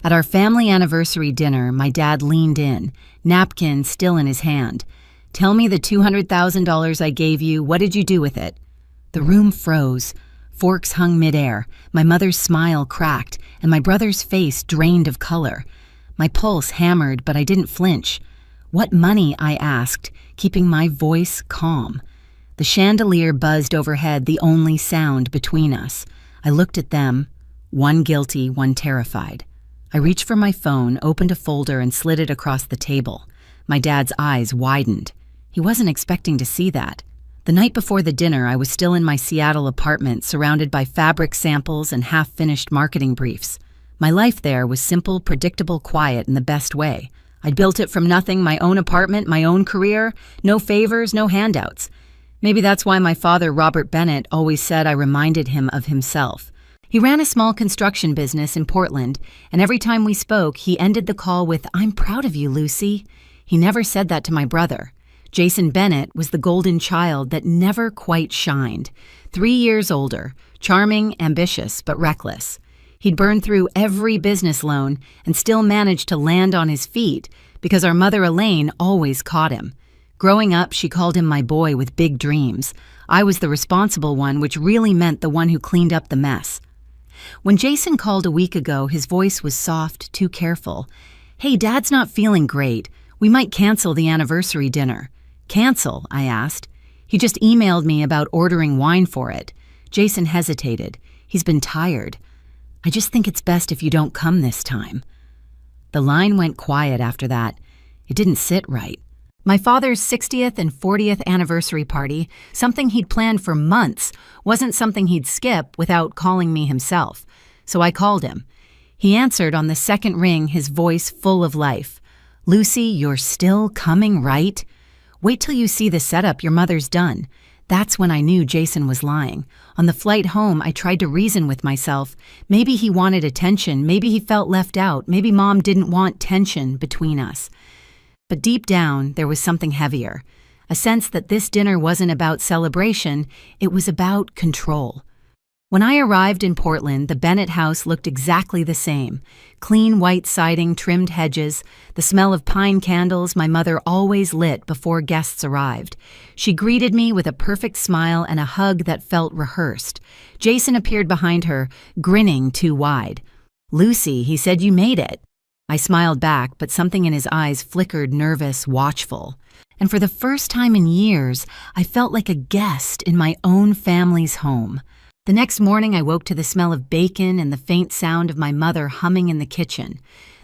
At our family anniversary dinner, my dad leaned in, napkin still in his hand. "Tell me the $200,000 I gave you, what did you do with it?" The room froze. Forks hung midair, my mother's smile cracked, and my brother's face drained of color. My pulse hammered, but I didn't flinch. "What money?" I asked, keeping my voice calm. The chandelier buzzed overhead, the only sound between us. I looked at them, one guilty, one terrified. I reached for my phone, opened a folder, and slid it across the table. My dad's eyes widened. He wasn't expecting to see that. The night before the dinner, I was still in my Seattle apartment, surrounded by fabric samples and half-finished marketing briefs. My life there was simple, predictable, quiet in the best way. I'd built it from nothing, my own apartment, my own career, no favors, no handouts. Maybe that's why my father, Robert Bennett, always said I reminded him of himself. He ran a small construction business in Portland, and every time we spoke, he ended the call with, "I'm proud of you, Lucy." He never said that to my brother. Jason Bennett was the golden child that never quite shined. 3 years older, charming, ambitious, but reckless. He'd burned through every business loan and still managed to land on his feet because our mother Elaine always caught him. Growing up, she called him my boy with big dreams. I was the responsible one, which really meant the one who cleaned up the mess. When Jason called a week ago, his voice was soft, too careful. "Hey, Dad's not feeling great. We might cancel the anniversary dinner." "Cancel?" I asked. "He just emailed me about ordering wine for it." Jason hesitated. "He's been tired." "I just think it's best if you don't come this time." The line went quiet after that. It didn't sit right. My father's 60th and 40th anniversary party, something he'd planned for months, wasn't something he'd skip without calling me himself. So I called him. He answered on the second ring, his voice full of life. "Lucy, you're still coming, right? Wait till you see the setup your mother's done." That's when I knew Jason was lying. On the flight home, I tried to reason with myself. Maybe he wanted attention, maybe he felt left out, maybe Mom didn't want tension between us. But deep down, there was something heavier. A sense that this dinner wasn't about celebration, it was about control. When I arrived in Portland, the Bennett house looked exactly the same. Clean white siding, trimmed hedges, the smell of pine candles my mother always lit before guests arrived. She greeted me with a perfect smile and a hug that felt rehearsed. Jason appeared behind her, grinning too wide. "Lucy," he said, "you made it." I smiled back, but something in his eyes flickered, nervous, watchful. And for the first time in years, I felt like a guest in my own family's home. The next morning, I woke to the smell of bacon and the faint sound of my mother humming in the kitchen.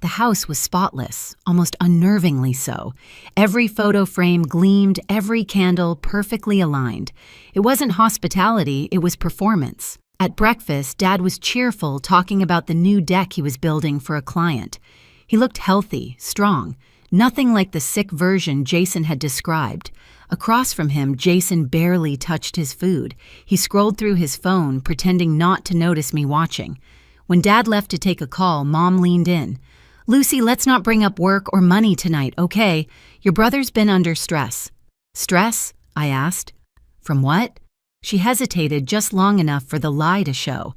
The house was spotless, almost unnervingly so. Every photo frame gleamed, every candle perfectly aligned. It wasn't hospitality, it was performance. At breakfast, Dad was cheerful, talking about the new deck he was building for a client. He looked healthy, strong, nothing like the sick version Jason had described. Across from him, Jason barely touched his food. He scrolled through his phone, pretending not to notice me watching. When Dad left to take a call, Mom leaned in. "Lucy, let's not bring up work or money tonight, okay? Your brother's been under stress." "Stress?" I asked. "From what?" She hesitated just long enough for the lie to show.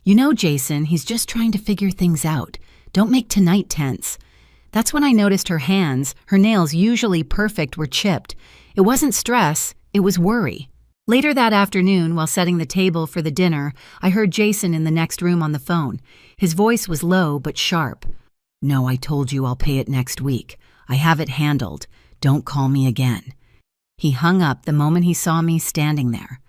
"You know, Jason, he's just trying to figure things out. Don't make tonight tense." That's when I noticed her hands, her nails usually perfect, were chipped. It wasn't stress, it was worry. Later that afternoon, while setting the table for the dinner, I heard Jason in the next room on the phone. His voice was low but sharp. "No, I told you I'll pay it next week. I have it handled. Don't call me again." He hung up the moment he saw me standing there.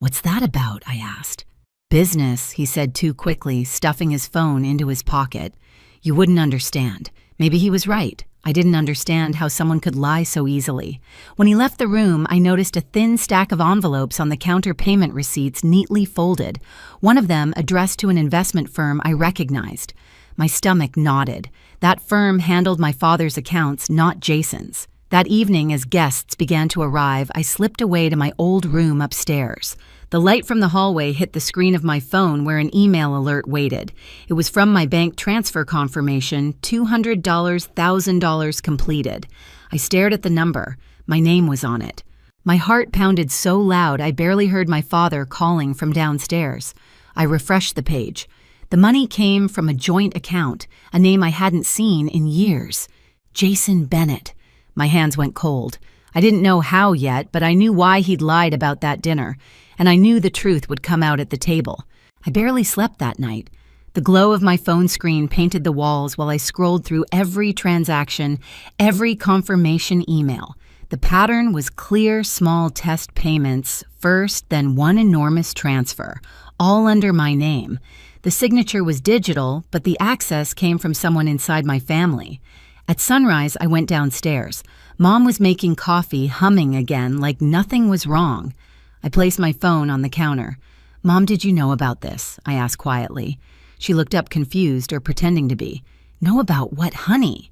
"What's that about?" I asked. "Business," he said too quickly, stuffing his phone into his pocket. "You wouldn't understand." Maybe he was right. I didn't understand how someone could lie so easily. When he left the room, I noticed a thin stack of envelopes on the counter, payment receipts neatly folded. One of them addressed to an investment firm I recognized. My stomach knotted. That firm handled my father's accounts, not Jason's. That evening, as guests began to arrive, I slipped away to my old room upstairs. The light from the hallway hit the screen of my phone where an email alert waited. It was from my bank transfer confirmation, $200, $1,000 completed. I stared at the number. My name was on it. My heart pounded so loud I barely heard my father calling from downstairs. I refreshed the page. The money came from a joint account, a name I hadn't seen in years. Jason Bennett. My hands went cold. I didn't know how yet, but I knew why he'd lied about that dinner, and I knew the truth would come out at the table. I barely slept that night. The glow of my phone screen painted the walls while I scrolled through every transaction, every confirmation email. The pattern was clear, small test payments, first, then one enormous transfer, all under my name. The signature was digital, but the access came from someone inside my family. At sunrise, I went downstairs. Mom was making coffee, humming again like nothing was wrong. I placed my phone on the counter. "Mom, did you know about this?" I asked quietly. She looked up confused or pretending to be. "Know about what, honey?"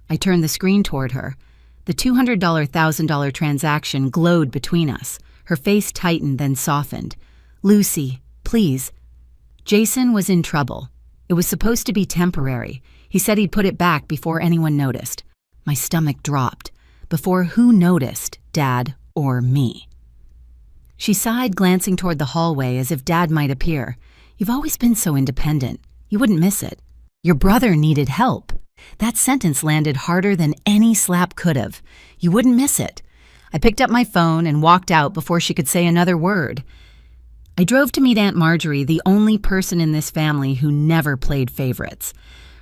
I turned the screen toward her. The $200,000 $1,000 transaction glowed between us. Her face tightened, then softened. "Lucy, please." Jason was in trouble. It was supposed to be temporary. He said he'd put it back before anyone noticed. My stomach dropped. Before who noticed, Dad or me? She sighed, glancing toward the hallway as if Dad might appear. "You've always been so independent. You wouldn't miss it. Your brother needed help." That sentence landed harder than any slap could have. You wouldn't miss it. I picked up my phone and walked out before she could say another word. I drove to meet Aunt Marjorie, the only person in this family who never played favorites.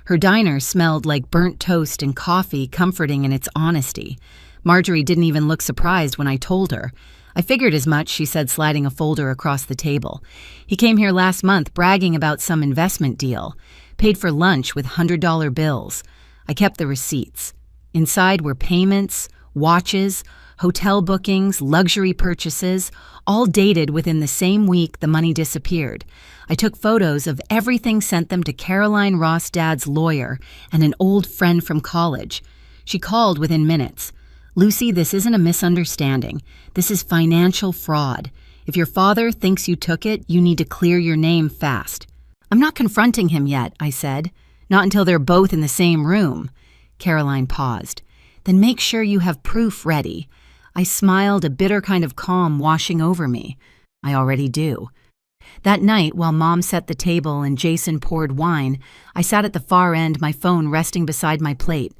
Her diner smelled like burnt toast and coffee, comforting in its honesty. Marjorie didn't even look surprised when I told her. "I figured as much," she said, sliding a folder across the table. "He came here last month bragging about some investment deal. Paid for lunch with $100 bills. I kept the receipts. Inside were payments, watches, hotel bookings, luxury purchases, all dated within the same week the money disappeared. I took photos of everything, sent them to Caroline Ross' dad's lawyer and an old friend from college. She called within minutes. "Lucy, this isn't a misunderstanding. This is financial fraud. If your father thinks you took it, you need to clear your name fast." "I'm not confronting him yet," I said. "Not until they're both in the same room." Caroline paused. "Then make sure you have proof ready." I smiled, a bitter kind of calm washing over me. "I already do." That night, while Mom set the table and Jason poured wine, I sat at the far end, my phone resting beside my plate.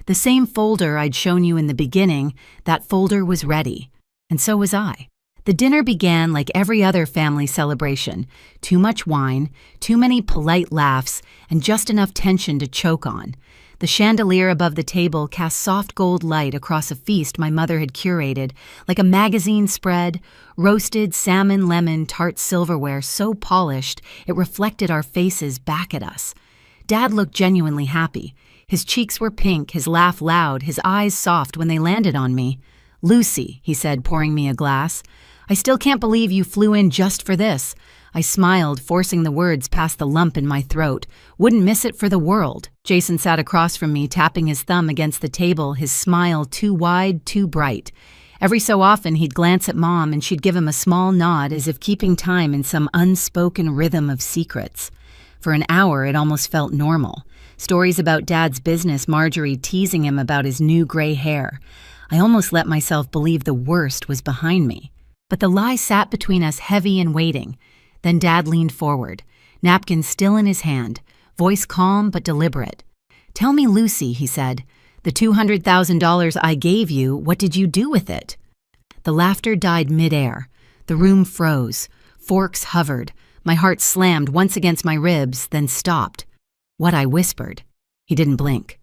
The same folder I'd shown you in the beginning, that folder was ready. And so was I. The dinner began like every other family celebration. Too much wine, too many polite laughs, and just enough tension to choke on. The chandelier above the table cast soft gold light across a feast my mother had curated, like a magazine spread, roasted salmon lemon tart silverware so polished it reflected our faces back at us. Dad looked genuinely happy. His cheeks were pink, his laugh loud, his eyes soft when they landed on me. "Lucy," he said, pouring me a glass. "I still can't believe you flew in just for this." I smiled, forcing the words past the lump in my throat. "Wouldn't miss it for the world." Jason sat across from me, tapping his thumb against the table, his smile too wide, too bright. Every so often he'd glance at Mom and she'd give him a small nod as if keeping time in some unspoken rhythm of secrets. For an hour it almost felt normal. Stories about Dad's business, Marjorie teasing him about his new gray hair. I almost let myself believe the worst was behind me. But the lie sat between us, heavy and waiting. Then Dad leaned forward, napkin still in his hand, voice calm but deliberate. "Tell me, Lucy," he said, "the $200,000 I gave you, what did you do with it?" The laughter died midair. The room froze. Forks hovered. My heart slammed once against my ribs, then stopped. "What?" I whispered. He didn't blink.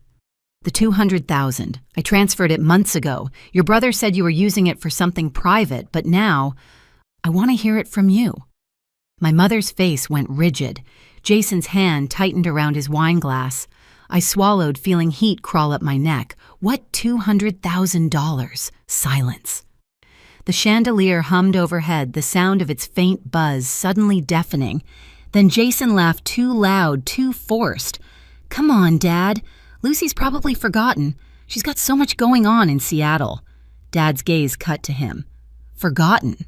"The $200,000. I transferred it months ago. Your brother said you were using it for something private, but now I want to hear it from you." My mother's face went rigid. Jason's hand tightened around his wine glass. I swallowed, feeling heat crawl up my neck. What $200,000? Silence. The chandelier hummed overhead, the sound of its faint buzz suddenly deafening. Then Jason laughed too loud, too forced. "Come on, Dad. Lucy's probably forgotten. She's got so much going on in Seattle." Dad's gaze cut to him. "Forgotten?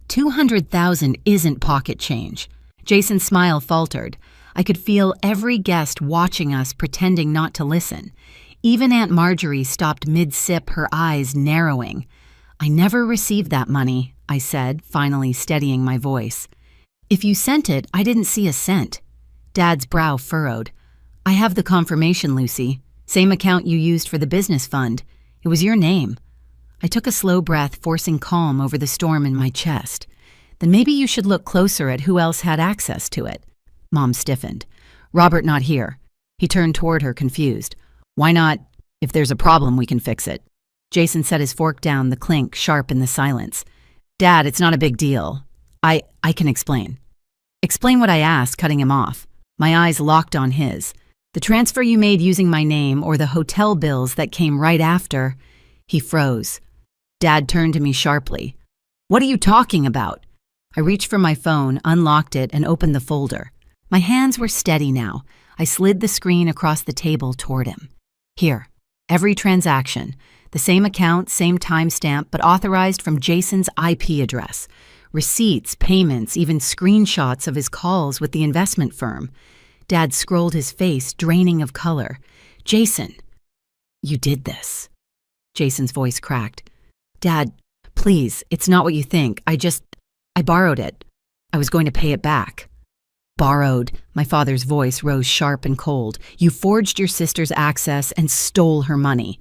200,000 isn't pocket change." Jason's smile faltered. I could feel every guest watching us, pretending not to listen. Even Aunt Marjorie stopped mid-sip, her eyes narrowing. "I never received that money," I said, finally steadying my voice. "If you sent it, I didn't see a cent." Dad's brow furrowed. I have the confirmation, Lucy. Same account you used for the business fund. It was your name. I took a slow breath, forcing calm over the storm in my chest. Then maybe you should look closer at who else had access to it. Mom stiffened. Robert not here. He turned toward her, confused. Why not? If there's a problem, we can fix it. Jason set his fork down, the clink sharp in the silence. Dad, it's not a big deal. I can explain. Explain what I asked, cutting him off. My eyes locked on his. The transfer you made using my name or the hotel bills that came right after. He froze. Dad turned to me sharply. What are you talking about? I reached for my phone, unlocked it, and opened the folder. My hands were steady now. I slid the screen across the table toward him. Here, every transaction. The same account, same timestamp, but authorized from Jason's IP address. Receipts, payments, even screenshots of his calls with the investment firm. Dad scrolled his face, draining of color. Jason, you did this. Jason's voice cracked. Dad, please, it's not what you think. I borrowed it. I was going to pay it back. Borrowed. My father's voice rose sharp and cold. You forged your sister's access and stole her money.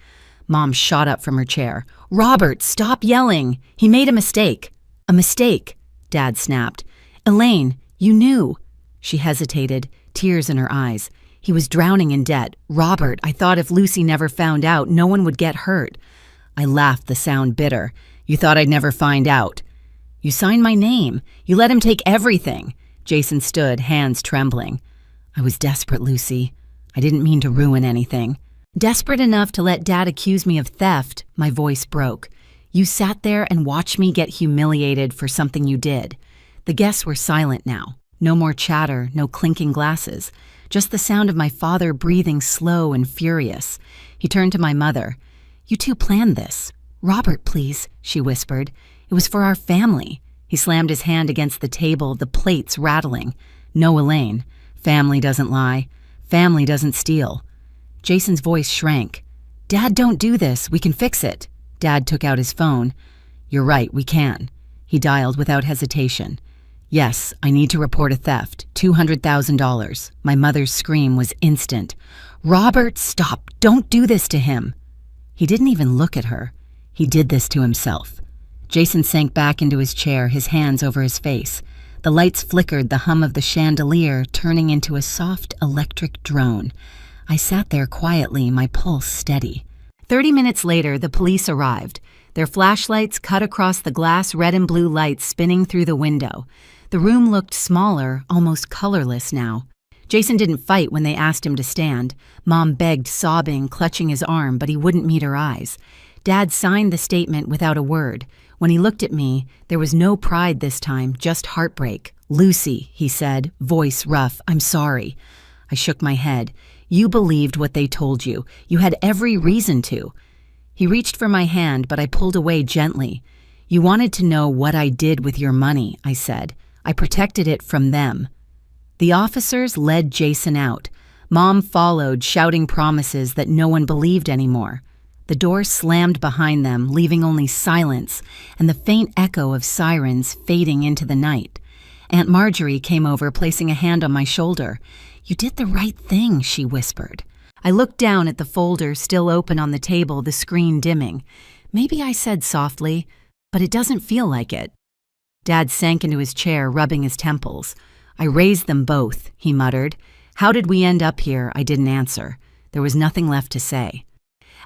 Mom shot up from her chair. Robert, stop yelling. He made a mistake. A mistake, Dad snapped. Elaine, you knew. She hesitated, tears in her eyes. He was drowning in debt. Robert, I thought if Lucy never found out, no one would get hurt. I laughed, the sound bitter. You thought I'd never find out. You signed my name. You let him take everything. Jason stood, hands trembling. I was desperate, Lucy. I didn't mean to ruin anything. Desperate enough to let Dad accuse me of theft, my voice broke. You sat there and watched me get humiliated for something you did. The guests were silent now. No more chatter, no clinking glasses. Just the sound of my father breathing slow and furious. He turned to my mother. You two planned this. Robert, please, she whispered. It was for our family. He slammed his hand against the table, the plates rattling. No, Elaine. Family doesn't lie. Family doesn't steal. Jason's voice shrank. Dad, don't do this. We can fix it. Dad took out his phone. You're right, we can. He dialed without hesitation. Yes, I need to report a theft. $200,000. My mother's scream was instant. Robert, stop. Don't do this to him. He didn't even look at her. He did this to himself. Jason sank back into his chair, his hands over his face. The lights flickered, the hum of the chandelier turning into a soft electric drone. I sat there quietly, my pulse steady. 30 minutes later, the police arrived. Their flashlights cut across the glass red and blue lights spinning through the window. The room looked smaller, almost colorless now. Jason didn't fight when they asked him to stand. Mom begged, sobbing, clutching his arm, but he wouldn't meet her eyes. Dad signed the statement without a word. When he looked at me, there was no pride this time, just heartbreak. Lucy, he said, voice rough, I'm sorry. I shook my head. You believed what they told you. You had every reason to. He reached for my hand, but I pulled away gently. You wanted to know what I did with your money, I said. I protected it from them. The officers led Jason out. Mom followed, shouting promises that no one believed anymore. The door slammed behind them, leaving only silence and the faint echo of sirens fading into the night. Aunt Marjorie came over, placing a hand on my shoulder. You did the right thing, she whispered. I looked down at the folder still open on the table, the screen dimming. Maybe I said softly, but it doesn't feel like it. Dad sank into his chair, rubbing his temples. I raised them both, he muttered. How did we end up here? I didn't answer. There was nothing left to say.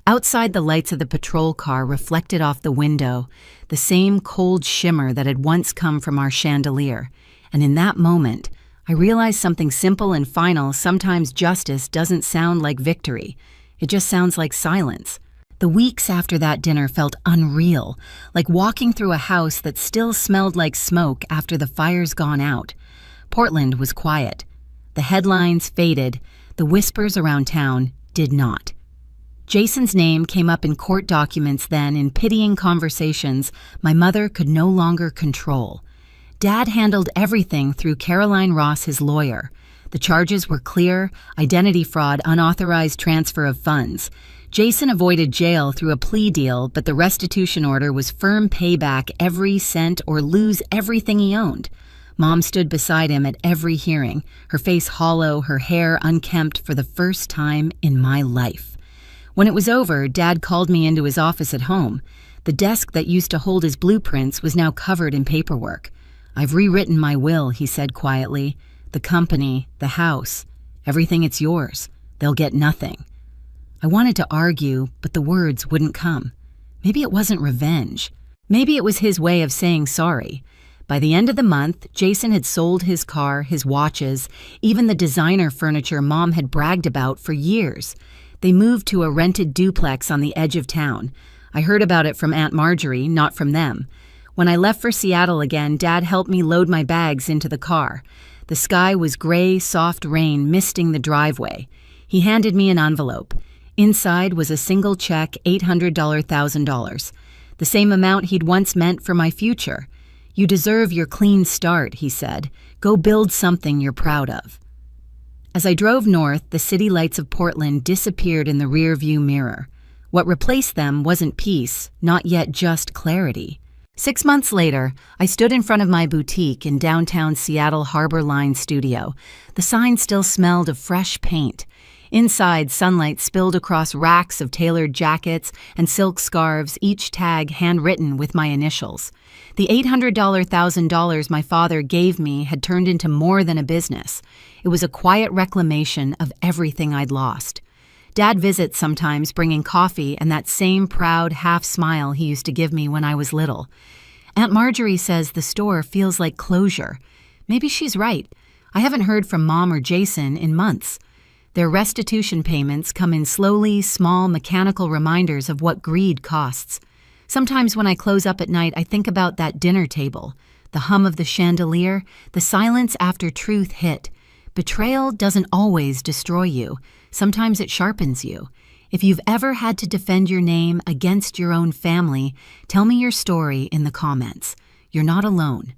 Outside, the lights of the patrol car reflected off the window, the same cold shimmer that had once come from our chandelier. And in that moment, I realized something simple and final. Sometimes justice doesn't sound like victory. It just sounds like silence. The weeks after that dinner felt unreal, like walking through a house that still smelled like smoke after the fire's gone out. Portland was quiet. The headlines faded. The whispers around town did not. Jason's name came up in court documents then, in pitying conversations my mother could no longer control. Dad handled everything through Caroline Ross, his lawyer. The charges were clear: identity fraud, unauthorized transfer of funds. Jason avoided jail through a plea deal, but the restitution order was firm payback every cent or lose everything he owned. Mom stood beside him at every hearing, her face hollow, her hair unkempt for the first time in my life. When it was over, Dad called me into his office at home. The desk that used to hold his blueprints was now covered in paperwork. "I've rewritten my will," he said quietly. "The company, the house, everything, it's yours. They'll get nothing." I wanted to argue, but the words wouldn't come. Maybe it wasn't revenge. Maybe it was his way of saying sorry. By the end of the month, Jason had sold his car, his watches, even the designer furniture Mom had bragged about for years. They moved to a rented duplex on the edge of town. I heard about it from Aunt Marjorie, not from them. When I left for Seattle again, Dad helped me load my bags into the car. The sky was gray, soft rain misting the driveway. He handed me an envelope. Inside was a single check, $800,000. The same amount he'd once meant for my future. "You deserve your clean start," he said. "Go build something you're proud of." As I drove north, the city lights of Portland disappeared in the rearview mirror. What replaced them wasn't peace, not yet just clarity. 6 months later, I stood in front of my boutique in downtown Seattle Harbor Line studio. The sign still smelled of fresh paint. Inside, sunlight spilled across racks of tailored jackets and silk scarves, each tag handwritten with my initials. The $800,000 my father gave me had turned into more than a business. It was a quiet reclamation of everything I'd lost. Dad visits sometimes, bringing coffee and that same proud half-smile he used to give me when I was little. Aunt Marjorie says the store feels like closure. Maybe she's right. I haven't heard from Mom or Jason in months. Their restitution payments come in slowly, small, mechanical reminders of what greed costs. Sometimes when I close up at night, I think about that dinner table, the hum of the chandelier, the silence after truth hit. Betrayal doesn't always destroy you. Sometimes it sharpens you. If you've ever had to defend your name against your own family, tell me your story in the comments. You're not alone.